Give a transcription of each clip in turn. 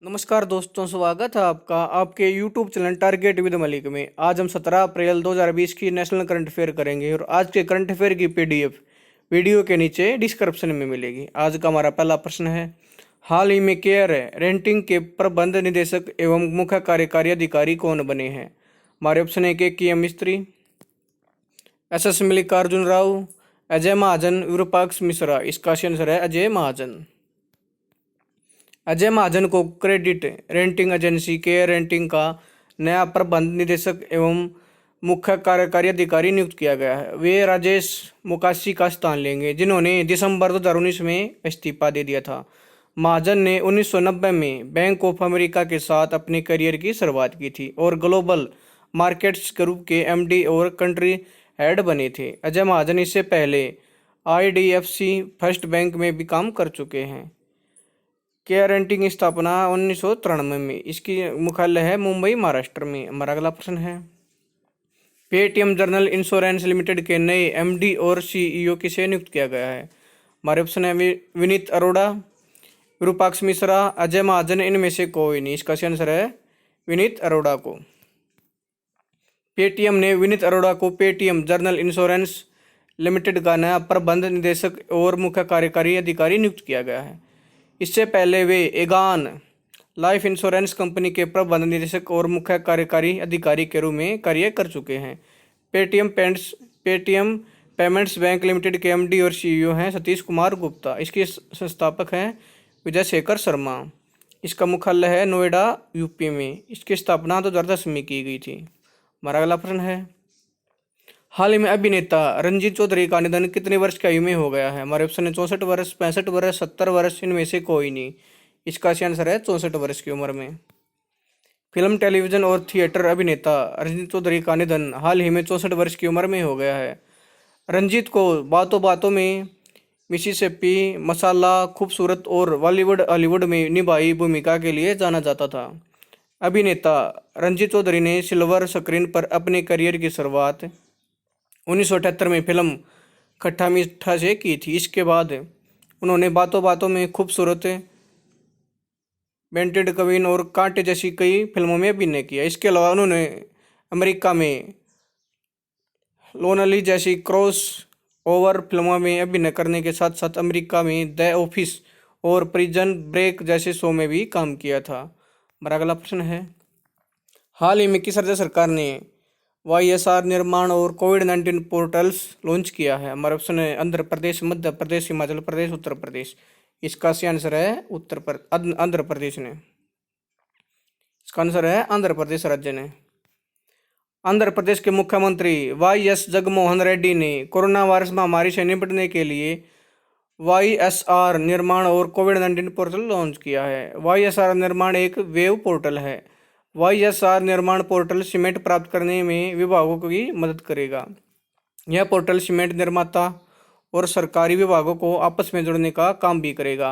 नमस्कार दोस्तों, स्वागत है आपका आपके YouTube channel target with Malik में। आज हम 17 अप्रैल 2020 की नेशनल करंट अफेयर करेंगे और आज के करंट अफेयर की PDF वीडियो के नीचे डिस्क्रिप्शन में मिलेगी। आज का हमारा पहला प्रश्न है, हाल ही में केयर रेंटिंग के प्रबंध निदेशक एवं मुख्य कार्यकारी अधिकारी कौन बने हैं? हमारे ऑप्शन है के एम मिस्त्री, SS मल्लिकार्जुन राव, अजय महाजन, विरूपाक्ष मिश्रा। इसका आंसर है अजय महाजन। अजय महाजन को credit renting agency care renting का नया प्रबंध निदेशक एवं मुख्य कार्यकारी अधिकारी नियुक्त किया गया है। वे राजेश मुकाशी का स्थान लेंगे, जिन्होंने दिसंबर 2019 में इस्तीफा दे दिया था। महाजन ने 1990 में बैंक ऑफ अमेरिका के साथ अपने करियर की शुरुआत की थी और ग्लोबल मार्केट्स ग्रुप के MD और कंट्री हेड बने थे। अजय महाजन इससे पहले IDFC फर्स्ट बैंक में भी काम कर चुके हैं। केयर रेंटिंग की स्थापना 1993 में, इसकी मुख्यालय है मुंबई, महाराष्ट्र में। हमारा अगला प्रश्न है, पेटीएम जनरल इंश्योरेंस लिमिटेड के नए MD और CEO किसे नियुक्त किया गया है? हमारे ऑप्शन है विनीत अरोड़ा, विरूपाक्ष मिश्रा, अजय महाजन। इनमें से कोई नहीं। इसका आंसर है विनीत अरोड़ा को। पेटीएम ने विनीत अरोड़ा को पेटीएम जनरल इंश्योरेंस लिमिटेड का नया प्रबंध निदेशक और मुख्य कार्यकारी अधिकारी नियुक्त किया गया है। इससे पहले वे एगान लाइफ इंश्योरेंस कंपनी के प्रबंध निदेशक और मुख्य कार्यकारी अधिकारी के रूप में कार्य कर चुके हैं। पेटीएम पेमेंट्स बैंक लिमिटेड के MD और CEO हैं सतीश कुमार गुप्ता। इसके संस्थापक हैं विजय शेखर शर्मा। इसका मुख्यालय है नोएडा, UP में। इसकी स्थापना 2010 में की गई थी। हमारा अगला प्रश्न है, हाल ही में अभिनेता रंजीत चौधरी का निधन कितने वर्ष की आयु में हो गया है? हमारे ऑप्शन है 64 वर्ष, 65 वर्ष, 70 वर्ष। इनमें से कोई नहीं। इसका आंसर है 64 वर्ष की उम्र में। फिल्म, टेलीविजन और थिएटर अभिनेता रंजीत चौधरी का निधन हाल ही में 64 वर्ष की उम्र में हो गया है। रंजीत को बातों बातों में, मिसिसिपी, मसाला, खूबसूरत और हॉलीवुड में निभाई भूमिका के लिए जाना जाता था। अभिनेता रंजीत चौधरी ने सिल्वर स्क्रीन पर अपने करियर की शुरुआत 1978 में फिल्म खट्टा मीठा से की थी। इसके बाद उन्होंने बातों बातों में, खूबसूरत, बेंटेड कवीन और कांटे जैसी कई फिल्मों में अभिनय किया। इसके अलावा उन्होंने अमेरिका में लोनली जैसी क्रॉस ओवर फिल्मों में अभिनय करने के साथ साथ अमेरिका में द ऑफिस और प्रिजन ब्रेक जैसे शो में भी काम किया था। हमारा अगला प्रश्न है, हाल ही में किस राज्य सरकार ने YSR निर्माण और कोविड-19 पोर्टल्स लॉन्च किया है? हमारा ऑप्शन है आंध्र प्रदेश, मध्य प्रदेश, हिमाचल प्रदेश, उत्तर प्रदेश। इसका आंसर है आंध्र प्रदेश ने। इसका आंसर है आंध्र प्रदेश राज्य ने। आंध्र प्रदेश के मुख्यमंत्री YS जगनमोहन रेड्डी ने कोरोना वायरस महामारी से निपटने के लिए YSR निर्माण और कोविड-19 पोर्टल लॉन्च किया है। YSR निर्माण एक वेब पोर्टल है। YSR निर्माण पोर्टल सीमेंट प्राप्त करने में विभागों की मदद करेगा। यह पोर्टल सीमेंट निर्माता और सरकारी विभागों को आपस में जोड़ने का काम भी करेगा।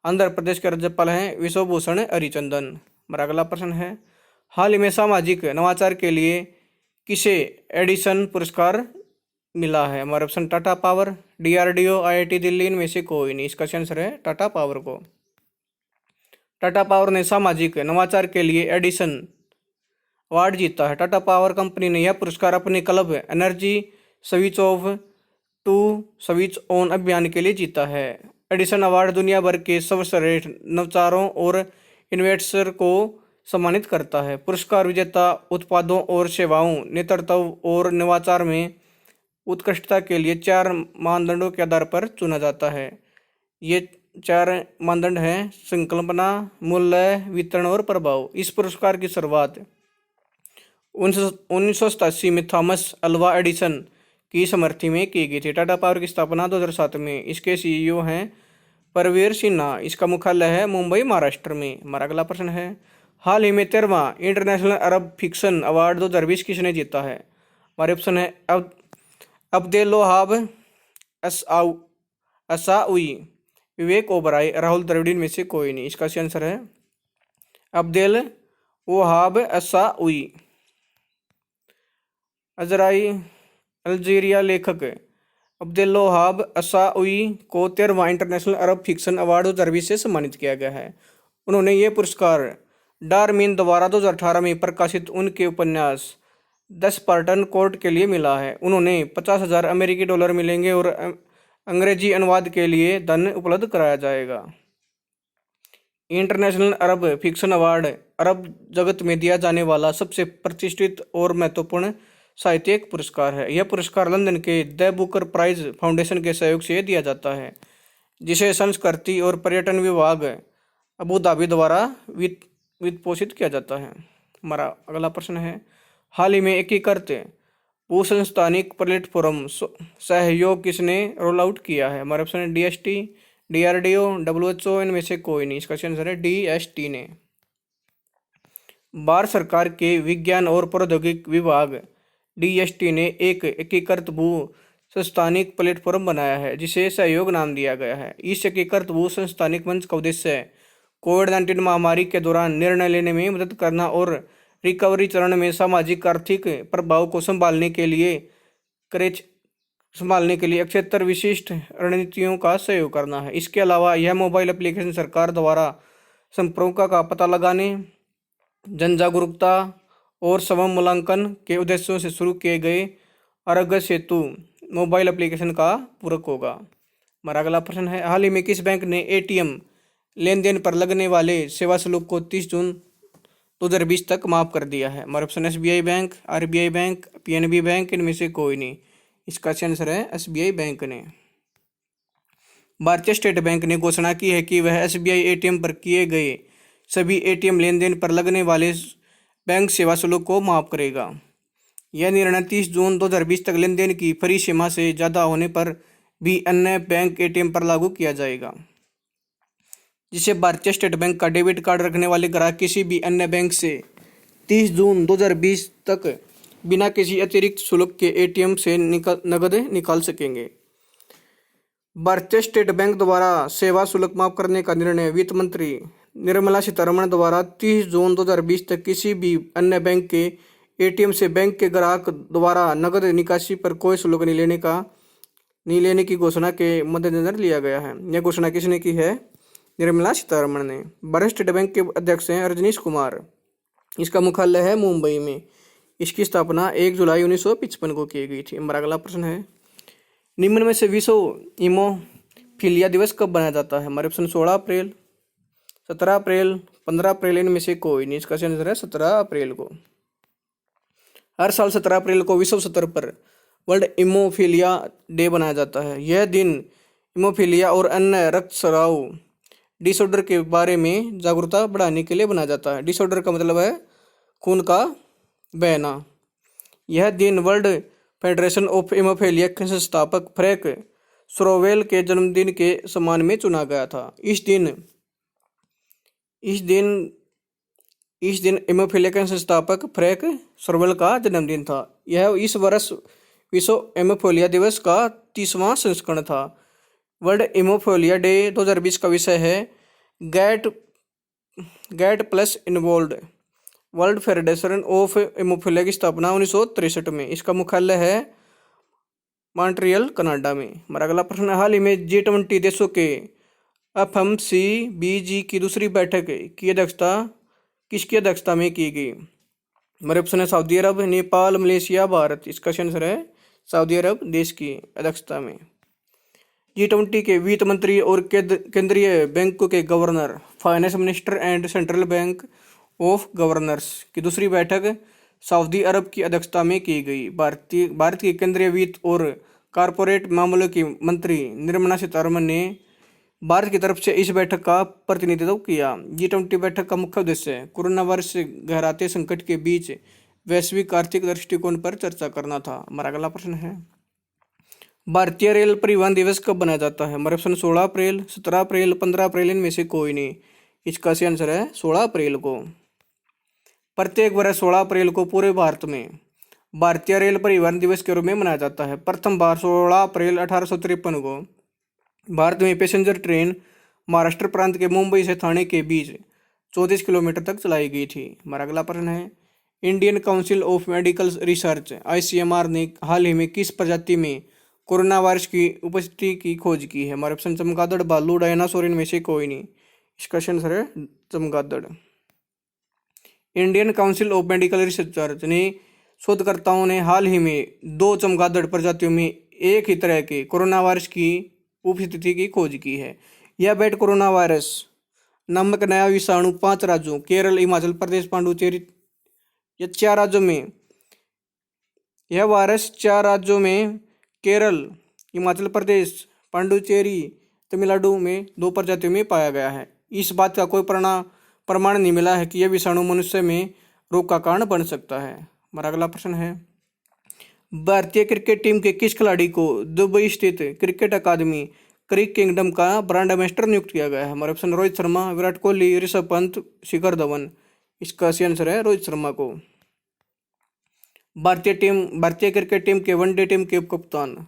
आंध्र प्रदेश के राज्यपाल हैं विश्वभूषण हरिचंदन। हमारा अगला प्रश्न है, हाल ही में सामाजिक नवाचार के लिए किसे एडिसन पुरस्कार मिला है? हमारा option Tata power, DRDO, IIT Delhi. इनमें से कोई नहीं। इसका आंसर है टाटा पावर को। टाटा पावर ने सामाजिक नवाचार के लिए एडिसन अवार्ड जीता है। टाटा पावर कंपनी ने यह पुरस्कार अपने club energy switch off to switch on अभियान के लिए जीता है। एडिसन अवार्ड दुनिया भर के सर्वश्रेष्ठ नवाचारों और इन्वेस्टर को सम्मानित करता है। पुरस्कार विजेता उत्पादों और सेवाओं, नेतृत्व और नवाचार में उत्कृष्टता के लिए 4 मानदंडों के आधार पर चुना जाता है। ये 4 मानदंड हैं: संकल्पना, मूल्य, वितरण और प्रभाव। इस पुरस्कार की शुरुआत 1987 में थॉमस अल्वा एडिसन की स्मृति में की गई थी। टाटा पावर की स्थापना 2007 में। इसके CEO हैं परवीर सिन्हा। इसका मुख्यालय है मुंबई, महाराष्ट्र में। हमारा अगला प्रश्न है, हाल ही में 13वां इंटरनेशनल अरब फिक्शन अवार्ड 2020 किसने जीता है? हमारे ऑप्शन है अब्देलवहाब असाउई, विवेक ओबराय, राहुल द्रविड़। में से कोई नहीं। इसका आंसर है अब्देल वहाब असाउई। अल्जीरिया लेखक अब्देलवहाब असाउई को 13वां इंटरनेशनल अरब फिक्शन अवार्ड 2020 से सम्मानित किया गया है। उन्होंने ये पुरस्कार डार्विन द्वारा 2018 में प्रकाशित उनके उपन्यास 10 स्पार्टन कोर्ट के लिए मिला है। उन्होंने 50,000 अमेरिकी डॉलर मिलेंगे और अंग्रेजी अनुवाद के लिए धन उपलब्ध कराया जाएगा। इंटरनेशनल अरब फिक्शन अवार्ड अरब जगत में दिया जाने वाला सबसे प्रतिष्ठित और महत्वपूर्ण साहित्यिक पुरस्कार है। यह पुरस्कार लंदन के द बुकर प्राइज फाउंडेशन के सहयोग से दिया जाता है, जिसे संस्कृति और पर्यटन विभाग अबू धाबी द्वारा वित्त पोषित किया जाता है। हमारा अगला प्रश्न है, हाल ही में एकीकृत भूसंस्थानिक प्लेटफॉर्म सहयोग किसने रोल आउट किया है? हमारा ऑप्शन है DST, DRDO, WHO, इनमें से कोई नहीं। इसका आंसर है DST ने। भारत सरकार के विज्ञान और प्रौद्योगिकी विभाग DST ने एक एकीकृत भू संस्थानिक प्लेटफॉर्म बनाया है, जिसे सहयोग नाम दिया गया है। इस एकीकृत भू संस्थानिक मंच का उद्देश्य कोविड-19 महामारी के दौरान निर्णय लेने में मदद करना और रिकवरी चरण में सामाजिक आर्थिक प्रभाव को संभालने के लिए क्षेत्र विशिष्ट रणनीतियों का सहयोग करना है। इसके अलावा यह मोबाइल एप्लीकेशन सरकार द्वारा संपर्कों का पता लगाने, जन जागरूकता और समूल्यांकन के उद्देश्यों से शुरू किए गए आरोग्य सेतु मोबाइल एप्लीकेशन का पूरक होगा। हमारा अगला प्रश्न है, हाल ही में किस बैंक ने ATM लेन देन पर लगने वाले सेवा शुल्क को 30 जून 2020 तक माफ कर दिया है? हमारा option SBI bank, RBI bank, PNB bank, इनमें से कोई नहीं। इसका आंसर है SBI बैंक ने। भारतीय स्टेट बैंक ने घोषणा की है कि वह SBI ATM पर किए गए सभी ATM लेन देन पर लगने वाले बैंक सेवा शुल्क को माफ करेगा। यह निर्णय 30 जून 2020 तक लेन देन की फ्री सीमा से ज़्यादा होने पर भी अन्य बैंक ATM पर लागू किया जाएगा, जिसे भारतीय स्टेट बैंक का डेबिट कार्ड रखने वाले ग्राहक किसी भी अन्य बैंक से 30 जून 2020 तक बिना किसी अतिरिक्त शुल्क के ATM से नकद निकाल सकेंगे। भारतीय स्टेट बैंक द्वारा सेवा शुल्क माफ करने का निर्णय वित्त मंत्री निर्मला सीतारमण द्वारा 30 जून 2020 तक किसी भी अन्य बैंक के ATM से बैंक के ग्राहक द्वारा नकद निकासी पर कोई शुल्क नहीं लेने की घोषणा के मद्देनजर लिया गया है। यह घोषणा किसने की है? निर्मला सीतारमण ने। भारतीय स्टेट बैंक के अध्यक्ष हैं रजनीश कुमार। इसका मुख्यालय है मुंबई में। इसकी स्थापना 1 जुलाई 1955 को की गई थी। हमारा अगला प्रश्न है, निम्न में से विश्व हीमोफीलिया दिवस कब मनाया जाता है? हमारे ऑप्शन 16 अप्रैल, 17 अप्रैल, 15 अप्रैल, इनमें से कोई नहीं। इसका आंसर है 17 अप्रैल को। हर साल 17 अप्रैल को विश्व स्तर पर वर्ल्ड हीमोफीलिया डे बनाया जाता है। यह दिन हीमोफीलिया और अन्य रक्तस्राव डिसऑर्डर के बारे में जागरूकता बढ़ाने के लिए बनाया जाता है। डिसऑर्डर का मतलब है खून का बहना। यह दिन वर्ल्ड फेडरेशन ऑफ हीमोफीलिया के संस्थापक फ्रैंक सोरोवेल के जन्मदिन के सम्मान में चुना गया था। इस दिन हीमोफीलिया के संस्थापक फ्रैंक सोरोवेल का जन्मदिन था। यह इस वर्ष विश्व हीमोफीलिया दिवस का 30वां संस्करण था। वर्ल्ड हीमोफीलिया डे 2020 का विषय है gate plus involved. World federation of haemophilia की स्थापना 1963 में। इसका मुख्यालय है मॉन्ट्रियल, कनाडा में। हमारा अगला प्रश्न, हाल ही में G20 देशों के FMCBG की दूसरी बैठक की अध्यक्षता किसकी अध्यक्षता में की गई? हमारे ऑप्शन है सऊदी अरब, नेपाल, मलेशिया, भारत। इसका आंसर है सऊदी अरब देश की अध्यक्षता में। G20 के वित्त मंत्री और केंद्रीय बैंकों के governor, finance minister and central bank of governors की दूसरी बैठक सऊदी अरब की अध्यक्षता में की गई। भारत की केंद्रीय वित्त और कारपोरेट मामलों की मंत्री निर्मला सीतारमण ने भारत की तरफ से इस बैठक का प्रतिनिधित्व किया। G20 बैठक का मुख्य उद्देश्य कोरोना वायरस से गहराते संकट के बीच वैश्विक आर्थिक दृष्टिकोण पर चर्चा करना था। हमारा अगला प्रश्न है, भारतीय रेल परिवहन दिवस कब मनाया जाता है? हमारे ऑप्शन 16 अप्रैल, 17 अप्रैल, 15 अप्रैल, इनमें से कोई नहीं। इसका सही आंसर है 16 अप्रैल को। प्रत्येक वर्ष 16 अप्रैल को पूरे भारत में भारतीय रेल परिवहन दिवस के रूप में मनाया जाता है। प्रथम बार 16 अप्रैल 1853 को भारत में पैसेंजर ट्रेन महाराष्ट्र प्रांत के मुंबई से ठाणे के बीच 34 किलोमीटर तक चलाई गई थी। हमारा अगला प्रश्न है, Indian council of medical research ICMR ने हाल ही में किस प्रजाति में कोरोना वायरस की उपस्थिति की खोज की है? हमारे ऑप्शन चमगादड़, भालू, डायनासोर, इनमें से कोई नहीं। इसका आंसर है चमगादड़। Indian council of medical research ने शोधकर्ताओं ने हाल ही में 2 चमगादड़ प्रजातियों में एक ही तरह के कोरोना वायरस की उपस्थिति की खोज की है। यह बेट कोरोना वायरस नामक नया विषाणु 5 राज्यों केरल, हिमाचल प्रदेश, पांडुचेरी, ये 4 राज्यों में यह वायरस 4 राज्यों में केरल, हिमाचल प्रदेश, पांडुचेरी, तमिलनाडु में 2 प्रजातियों में पाया गया है। इस बात का कोई प्रमाण नहीं मिला है कि यह विषाणु मनुष्य में रोग का कारण बन सकता है। हमारा अगला प्रश्न है, भारतीय क्रिकेट टीम के किस खिलाड़ी को दुबई स्थित क्रिकेट अकादमी क्रिक किंगडम का ब्रांड एम्बेसडर नियुक्त किया गया है? हमारा ऑप्शन रोहित शर्मा, विराट कोहली, ऋषभ पंत, शिखर धवन। इसका सही आंसर है रोहित शर्मा को। भारतीय क्रिकेट टीम के वनडे टीम के कप्तान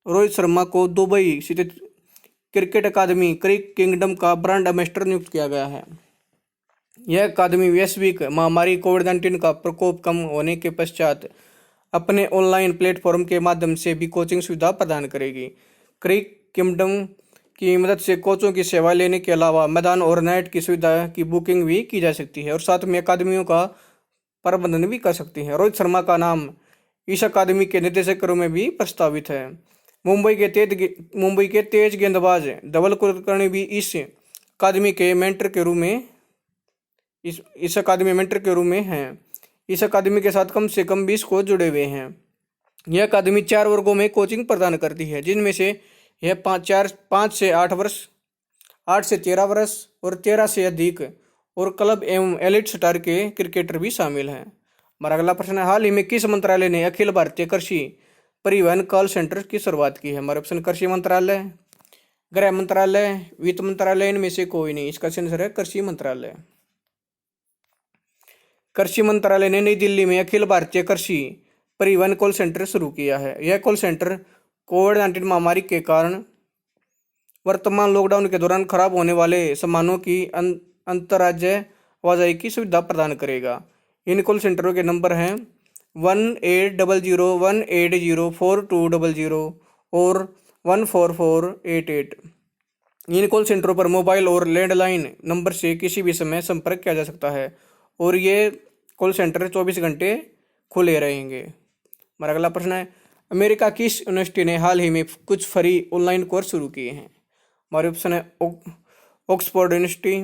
रोहित शर्मा को दुबई स्थित क्रिकेट अकादमी क्रिक किंगडम का ब्रांड एम्बेसडर नियुक्त किया गया है। यह अकादमी वैश्विक महामारी कोविड-19 का प्रकोप कम होने के पश्चात अपने ऑनलाइन प्लेटफॉर्म के माध्यम से भी कोचिंग सुविधा प्रदान करेगी। क्रिक किंगडम की मदद से कोचों की सेवा लेने के अलावा मैदान और नेट की सुविधा की बुकिंग भी की जा सकती है और साथ में अकादमियों का प्रबंधन भी कर सकती है। रोहित शर्मा का नाम इस अकादमी के निदेशक के रूप में भी प्रस्तावित है। मुंबई के तेज गेंदबाज धवल कुलकर्णी भी इस अकादमी के मेंटर के रूप में हैं। इस अकादमी के साथ कम से कम 20 कोच जुड़े हुए हैं। यह अकादमी 4 वर्गों में कोचिंग प्रदान करती है, जिनमें से यह 5 से 8 वर्ष, 8 से 13 वर्ष और 13 से अधिक और क्लब एवं एलिट स्टार के क्रिकेटर भी शामिल हैं। हमारा अगला प्रश्न है, हाल ही में किस मंत्रालय ने अखिल भारतीय कृषि परिवहन कॉल सेंटर की शुरुआत की है? हमारा ऑप्शन कृषि मंत्रालय, गृह मंत्रालय, वित्त मंत्रालय, इनमें से कोई नहीं। इसका आंसर है कृषि मंत्रालय। कृषि मंत्रालय ने नई दिल्ली में अखिल भारतीय कृषि परिवहन कॉल सेंटर शुरू किया है। यह कॉल सेंटर कोविड-19 महामारी के कारण वर्तमान लॉकडाउन के दौरान खराब होने वाले सामानों की अंतर्राज्यीय आवाजाही की सुविधा प्रदान करेगा। इन कॉल सेंटरों के नंबर हैं 1800-180-4200 और 14488। इन कॉल सेंटरों पर मोबाइल और लैंडलाइन नंबर से किसी भी समय संपर्क किया जा सकता है और ये कॉल सेंटर 24 घंटे खुले रहेंगे। हमारा अगला प्रश्न है, अमेरिका की यूनिवर्सिटी ने हाल ही में कुछ फ्री ऑनलाइन कोर्स शुरू किए हैं? हमारे ऑप्शन है Oxford university,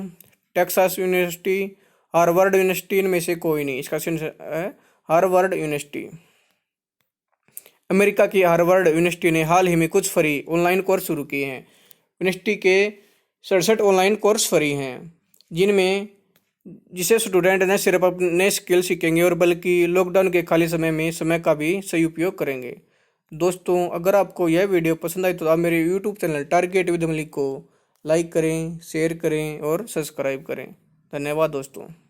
Texas university, Harvard university, इनमें से कोई नहीं। इसका आंसर है हार्वर्ड यूनिवर्सिटी। अमेरिका की हार्वर्ड यूनिवर्सिटी ने हाल ही में कुछ फ्री ऑनलाइन कोर्स शुरू किए हैं। यूनिवर्सिटी के 67 ऑनलाइन कोर्स फ्री हैं, जिसे स्टूडेंट न सिर्फ अपने स्किल सीखेंगे और बल्कि लॉकडाउन के खाली समय में समय का भी सही उपयोग करेंगे। दोस्तों, अगर आपको यह वीडियो पसंद आई तो आप मेरे YouTube channel target with Malik को लाइक करें, शेयर करें और सब्सक्राइब करें। धन्यवाद दोस्तों।